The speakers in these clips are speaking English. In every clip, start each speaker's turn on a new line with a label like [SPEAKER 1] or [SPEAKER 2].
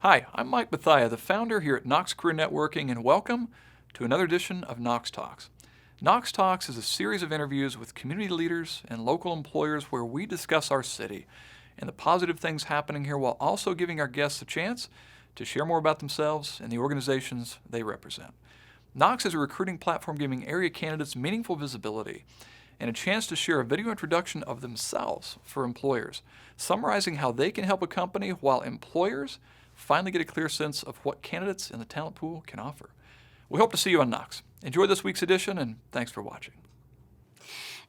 [SPEAKER 1] Hi, I'm Mike Bethia, the founder here at KNOXX Career Networking, and welcome to another edition of KNOXX Talks. KNOXX Talks is a series of interviews with community leaders and local employers where we discuss our city and the positive things happening here while also giving our guests a chance to share more about themselves and the organizations they represent. KNOXX is a recruiting platform giving area candidates meaningful visibility and a chance to share a video introduction of themselves for employers, summarizing how they can help a company while employers finally get a clear sense of what candidates in the talent pool can offer. We hope to see you on KNOXX. Enjoy this week's edition, and thanks for watching.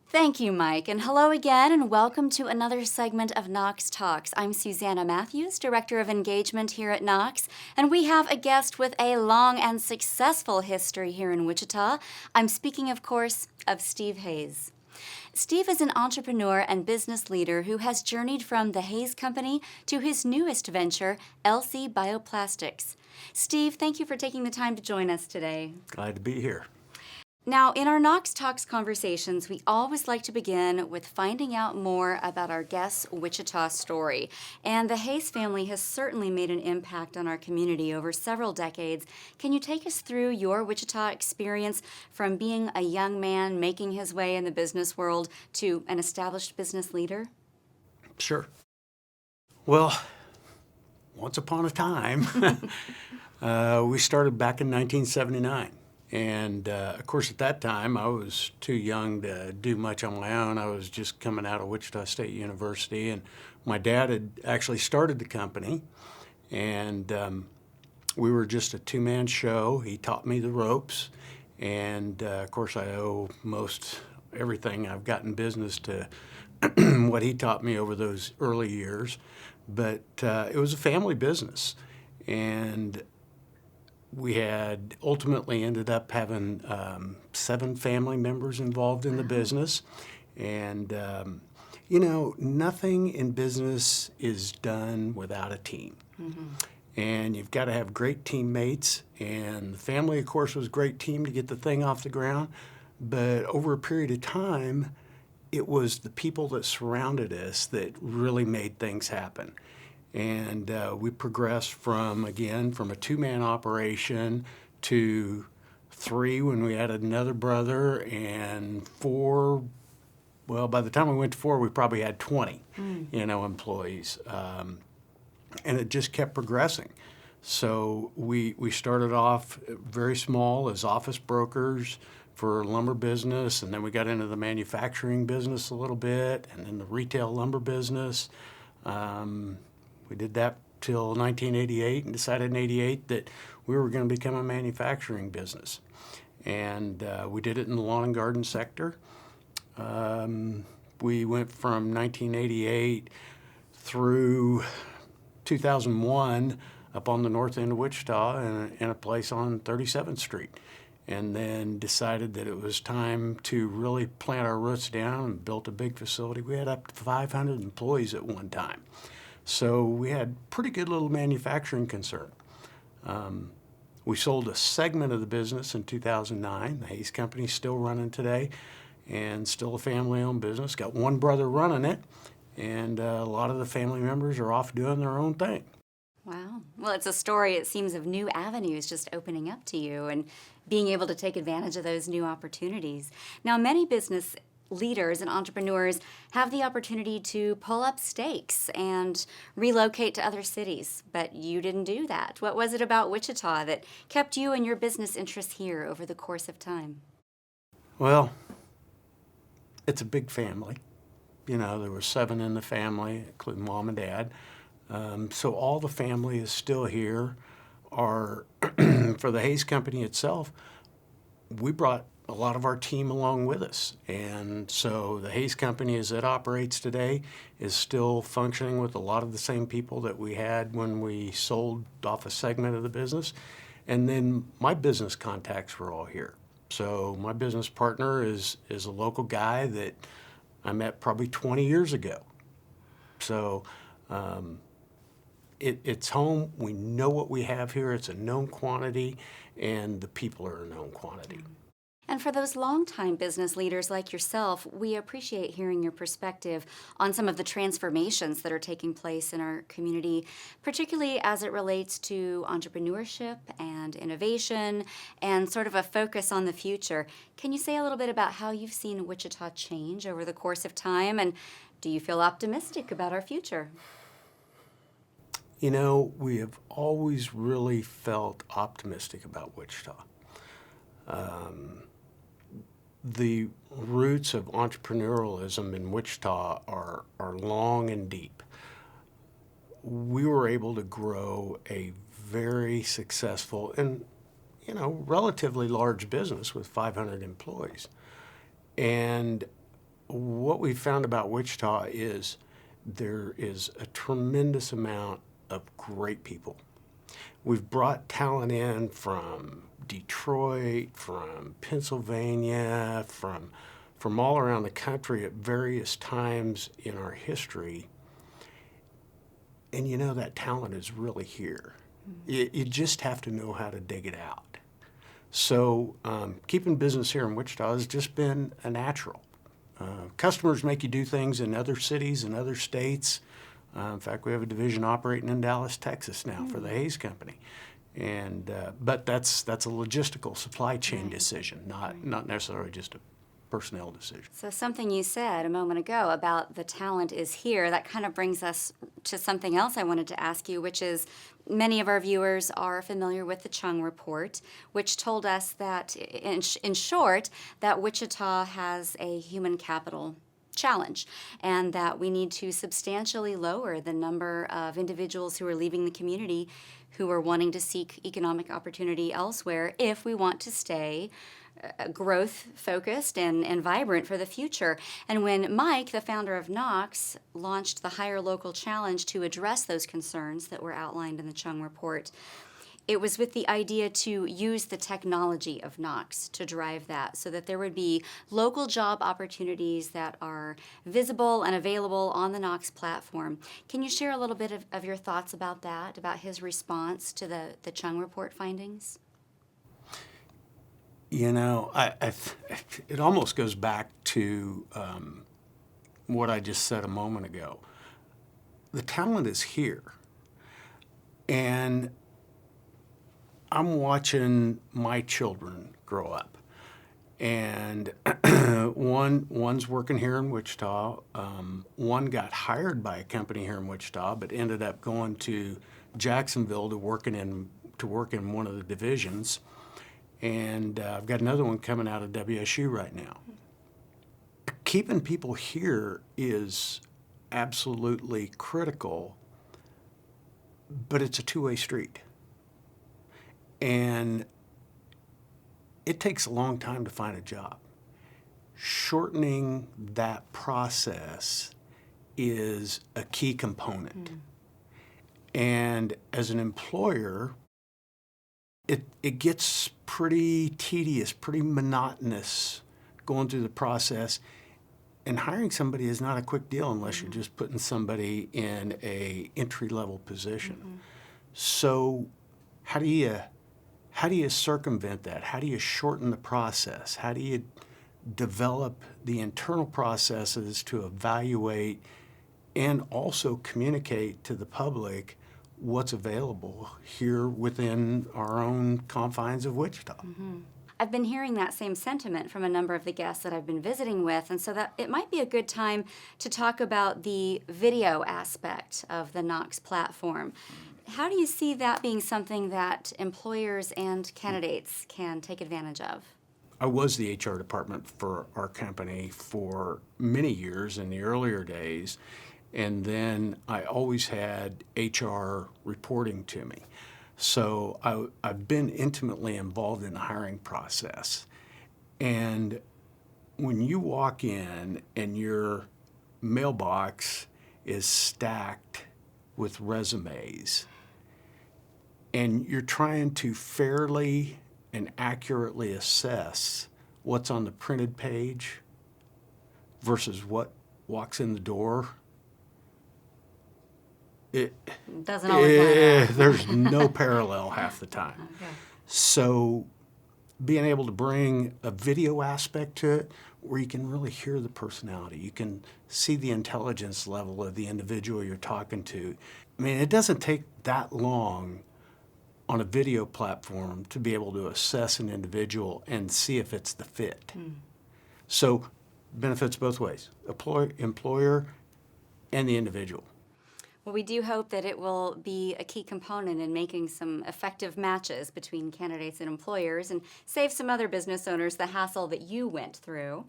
[SPEAKER 2] Thank you, Mike, and hello again, and welcome to another segment of KNOXX Talks. I'm Susanna Matthews, Director of Engagement here at KNOXX, and we have a guest with a long and successful history here in Wichita. I'm speaking, of course, of Steve Hayes. Steve is an entrepreneur and business leader who has journeyed from the Hayes Company to his newest venture, LC Bioplastics. Steve, thank you for taking the time to join us today.
[SPEAKER 3] Glad to be here.
[SPEAKER 2] Now, in our KNOXX Talks conversations, we always like to begin with finding out more about our guest's Wichita story. And the Hayes family has certainly made an impact on our community over several decades. Can you take us through your Wichita experience from being a young man making his way in the business world to an established business leader?
[SPEAKER 3] Sure. Well, once upon a time, we started back in 1979. And, of course, at that time, I was too young to do much on my own. I was just coming out of Wichita State University, and my dad had actually started the company, and we were just a two-man show. He taught me the ropes, and, of course, I owe most everything I've got in business to what he taught me over those early years. But it was a family business, and we had ultimately ended up having 7 family members involved in the business. And, nothing in business is done without a team. Mm-hmm. And you've got to have great teammates. And the family, of course, was a great team to get the thing off the ground. But over a period of time, it was the people that surrounded us that really made things happen. And we progressed from a 2-man operation to 3 when we added another brother, and 4, well, by the time we went to 4, we probably had 20, employees. And it just kept progressing. So we started off very small as office brokers for lumber business, and then we got into the manufacturing business a little bit, and then the retail lumber business. We did that till 1988 and decided in 88 that we were going to become a manufacturing business. And we did it in the lawn and garden sector. We went from 1988 through 2001 up on the north end of Wichita in a place on 37th Street. And then decided that it was time to really plant our roots down and built a big facility. We had up to 500 employees at one time. So we had pretty good little manufacturing concern. We sold a segment of the business in 2009. The Hayes Company's still running today and still a family-owned business. Got one brother running it, and a lot of the family members are off doing their own thing.
[SPEAKER 2] Wow. Well, it's a story, it seems, of new avenues just opening up to you and being able to take advantage of those new opportunities. Now, many business leaders and entrepreneurs have the opportunity to pull up stakes and relocate to other cities, but you didn't do that. What was it about Wichita that kept you and your business interests here over the course of time?
[SPEAKER 3] Well, it's a big family. There were 7 in the family, including mom and dad. So all the family is still here. For the Hayes Company itself, we brought a lot of our team along with us. And so the Hayes Company as it operates today is still functioning with a lot of the same people that we had when we sold off a segment of the business. And then my business contacts were all here. So my business partner is a local guy that I met probably 20 years ago. So it's home. We know what we have here. It's a known quantity, and the people are a known quantity.
[SPEAKER 2] And for those longtime business leaders like yourself, we appreciate hearing your perspective on some of the transformations that are taking place in our community, particularly as it relates to entrepreneurship and innovation and sort of a focus on the future. Can you say a little bit about how you've seen Wichita change over the course of time, and do you feel optimistic about our future?
[SPEAKER 3] You know, we have always really felt optimistic about Wichita. The roots of entrepreneurialism in Wichita are long and deep. We were able to grow a very successful and, relatively large business with 500 employees. And what we found about Wichita is there is a tremendous amount of great people. We've brought talent in from Detroit, from Pennsylvania, from all around the country at various times in our history. And that talent is really here. You just have to know how to dig it out. So keeping business here in Wichita has just been a natural. Customers make you do things in other cities and other states. In fact, we have a division operating in Dallas, Texas now for the Hayes Company. And but that's a logistical supply chain decision, not necessarily just a personnel decision.
[SPEAKER 2] So something you said a moment ago about the talent is here, that kind of brings us to something else I wanted to ask you, which is many of our viewers are familiar with the Cheung Report, which told us that, in short, that Wichita has a human capital challenge and that we need to substantially lower the number of individuals who are leaving the community who are wanting to seek economic opportunity elsewhere if we want to stay growth focused and vibrant for the future. And when Mike, the founder of KNOXX, launched the Hire Local Challenge to address those concerns that were outlined in the Cheung Report, it was with the idea to use the technology of KNOXX to drive that so that there would be local job opportunities that are visible and available on the KNOXX platform. Can you share a little bit of your thoughts about that, about his response to the Cheung Report findings?
[SPEAKER 3] It almost goes back to what I just said a moment ago. The talent is here. And I'm watching my children grow up. And one's working here in Wichita. One got hired by a company here in Wichita, but ended up going to Jacksonville to work in one of the divisions. And I've got another one coming out of WSU right now. Keeping people here is absolutely critical, but it's a two-way street. And it takes a long time to find a job. Shortening that process is a key component. And as an employer, it gets pretty tedious, pretty monotonous going through the process. And hiring somebody is not a quick deal unless you're just putting somebody in a entry-level position. So how do you circumvent that? How do you shorten the process? How do you develop the internal processes to evaluate and also communicate to the public what's available here within our own confines of Wichita?
[SPEAKER 2] I've been hearing that same sentiment from a number of the guests that I've been visiting with, and so that it might be a good time to talk about the video aspect of the KNOXX platform. How do you see that being something that employers and candidates can take advantage of?
[SPEAKER 3] I was the HR department for our company for many years in the earlier days, and then I always had HR reporting to me. So I've been intimately involved in the hiring process. And when you walk in and your mailbox is stacked with resumes, and you're trying to fairly and accurately assess what's on the printed page versus what walks in the door, it
[SPEAKER 2] doesn't always line up.
[SPEAKER 3] there's no parallel half the time.
[SPEAKER 2] Okay.
[SPEAKER 3] So being able to bring a video aspect to it where you can really hear the personality. You can see the intelligence level of the individual you're talking to. I mean, it doesn't take that long on a video platform to be able to assess an individual and see if it's the fit. So benefits both ways, employer and the individual.
[SPEAKER 2] Well, we do hope that it will be a key component in making some effective matches between candidates and employers and save some other business owners the hassle that you went through.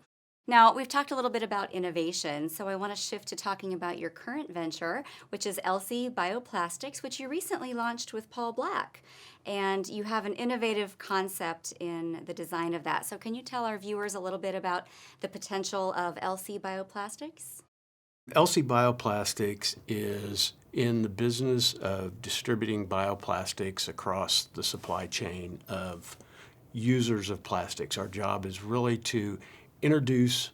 [SPEAKER 2] Now, we've talked a little bit about innovation, so I want to shift to talking about your current venture, which is LC Bioplastics, which you recently launched with Paul Black. And you have an innovative concept in the design of that. So can you tell our viewers a little bit about the potential of LC Bioplastics?
[SPEAKER 3] LC Bioplastics is in the business of distributing bioplastics across the supply chain of users of plastics. Our job is really to introduce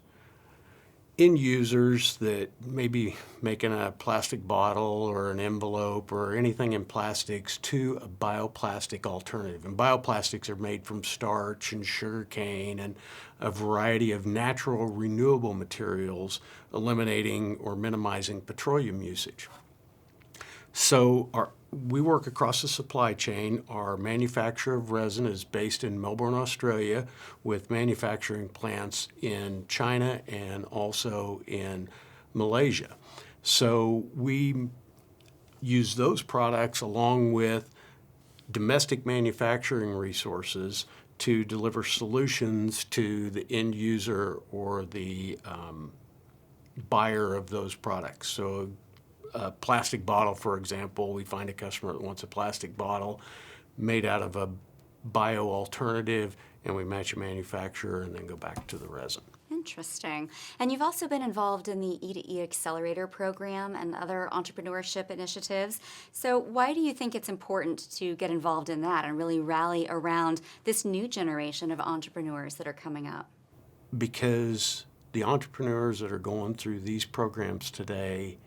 [SPEAKER 3] end users that may be making a plastic bottle or an envelope or anything in plastics to a bioplastic alternative. And bioplastics are made from starch and sugarcane and a variety of natural renewable materials, eliminating or minimizing petroleum usage. So we work across the supply chain. Our manufacturer of resin is based in Melbourne, Australia, with manufacturing plants in China and also in Malaysia. So we use those products along with domestic manufacturing resources to deliver solutions to the end user or the buyer of those products. So a plastic bottle, for example, we find a customer that wants a plastic bottle made out of a bio alternative, and we match a manufacturer and then go back to the resin.
[SPEAKER 2] Interesting. And you've also been involved in the E2E Accelerator program and other entrepreneurship initiatives. So why do you think it's important to get involved in that and really rally around this new generation of entrepreneurs that are coming up?
[SPEAKER 3] Because the entrepreneurs that are going through these programs today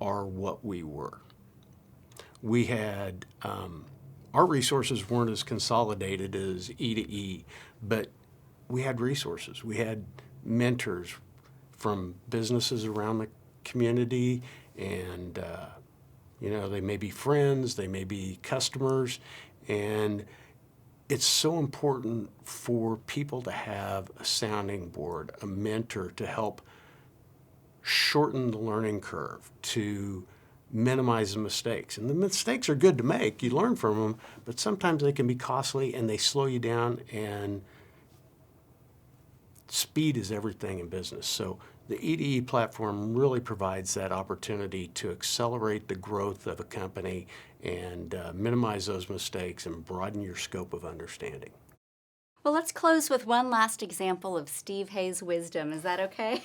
[SPEAKER 3] are what we were. We had, our resources weren't as consolidated as E2E, but we had resources. We had mentors from businesses around the community, and they may be friends, they may be customers, and it's so important for people to have a sounding board, a mentor to help shorten the learning curve, to minimize the mistakes. And the mistakes are good to make. You learn from them, but sometimes they can be costly and they slow you down, and speed is everything in business. So the E2E platform really provides that opportunity to accelerate the growth of a company and minimize those mistakes and broaden your scope of understanding.
[SPEAKER 2] Well, let's close with one last example of Steve Hayes' wisdom. Is that okay?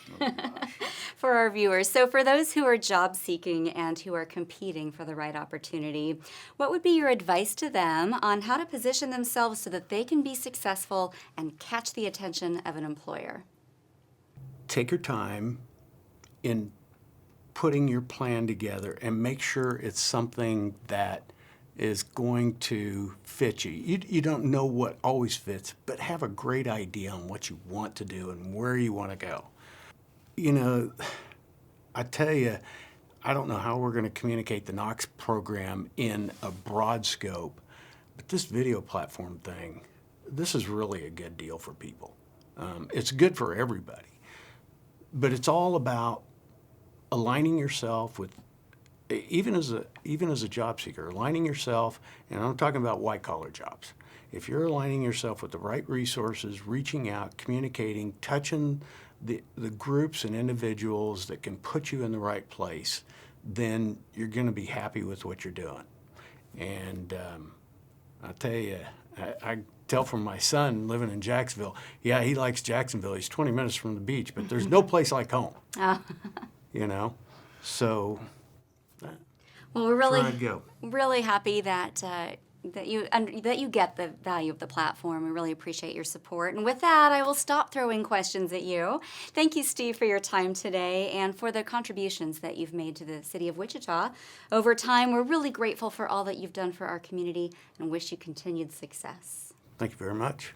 [SPEAKER 2] For our viewers. So for those who are job seeking and who are competing for the right opportunity, what would be your advice to them on how to position themselves so that they can be successful and catch the attention of an employer?
[SPEAKER 3] Take your time in putting your plan together and make sure it's something that is going to fit you. You don't know what always fits, but have a great idea on what you want to do and where you want to go. I tell you, I don't know how we're going to communicate the KNOXX program in a broad scope, but this video platform thing, this is really a good deal for people. It's good for everybody, but it's all about aligning yourself with, even as a job seeker, aligning yourself, and I'm talking about white-collar jobs. If you're aligning yourself with the right resources, reaching out, communicating, touching the groups and individuals that can put you in the right place, then you're going to be happy with what you're doing. And I'll tell you, I tell from my son living in Jacksonville, yeah, he likes Jacksonville. He's 20 minutes from the beach, but there's no place like home. So
[SPEAKER 2] well, we're really,
[SPEAKER 3] where I'd go.
[SPEAKER 2] really happy that you get the value of the platform. We really appreciate your support. And with that, I will stop throwing questions at you. Thank you, Steve, for your time today and for the contributions that you've made to the city of Wichita. Over time, we're really grateful for all that you've done for our community and wish you continued success.
[SPEAKER 3] Thank you very much.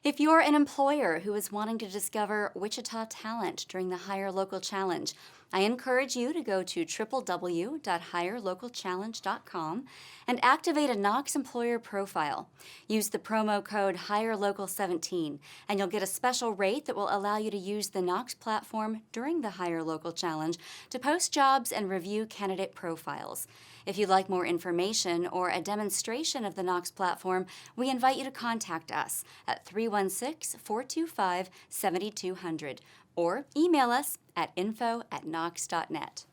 [SPEAKER 2] If you're an employer who is wanting to discover Wichita talent during the Hire Local Challenge, I encourage you to go to www.hirelocalchallenge.com and activate a KNOXX employer profile. Use the promo code HIRELOCAL17 and you'll get a special rate that will allow you to use the KNOXX platform during the Hire Local Challenge to post jobs and review candidate profiles. If you'd like more information or a demonstration of the KNOXX platform, we invite you to contact us at 316-425-7200 or email us at info@knox.net.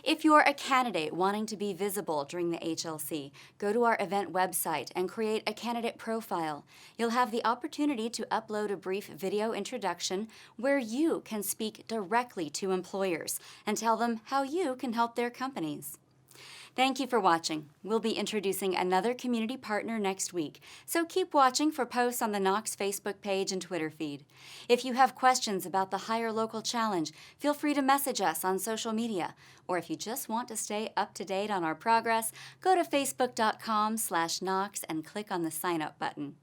[SPEAKER 2] If you're a candidate wanting to be visible during the HLC, go to our event website and create a candidate profile. You'll have the opportunity to upload a brief video introduction where you can speak directly to employers and tell them how you can help their companies. Thank you for watching. We'll be introducing another community partner next week, so keep watching for posts on the KNOXX Facebook page and Twitter feed. If you have questions about the Hire Local Challenge, feel free to message us on social media, or if you just want to stay up to date on our progress, go to facebook.com/KNOXX and click on the sign up button.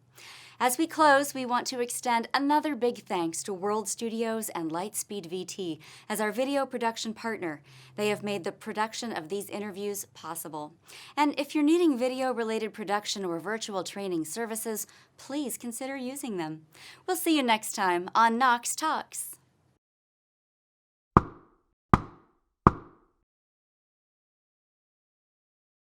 [SPEAKER 2] As we close, we want to extend another big thanks to World Studios and Lightspeed VT as our video production partner. They have made the production of these interviews possible. And if you're needing video-related production or virtual training services, please consider using them. We'll see you next time on KNOXX Talks.